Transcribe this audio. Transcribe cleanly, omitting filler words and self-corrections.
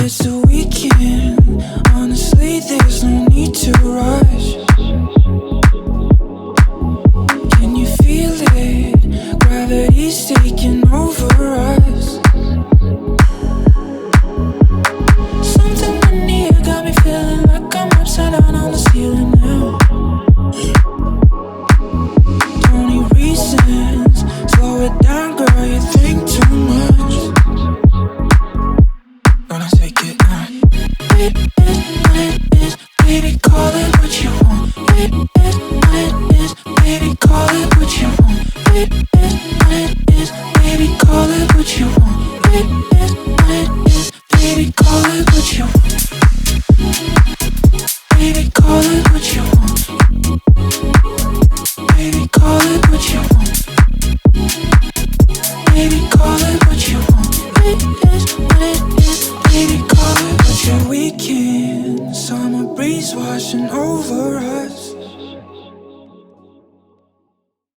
it's a weekend. Honestly, there's no need to rush. Can you feel it? Gravity's taking over us. Something in the air got me feeling like I'm upside down on the ceiling now. Don't need reasons, slow it down, girl, you think too much. Gonna take it now. It is what it is, baby, call it what you want. It is what it is, baby, call it what you want. It is what it is, baby, call it what you want. It is what it is, baby, call it what you want. Baby, call it what you want. Baby, call it what you want. Baby, call it what you want. It is what it is, baby, call it what you want. Weekend, summer breeze washing over us.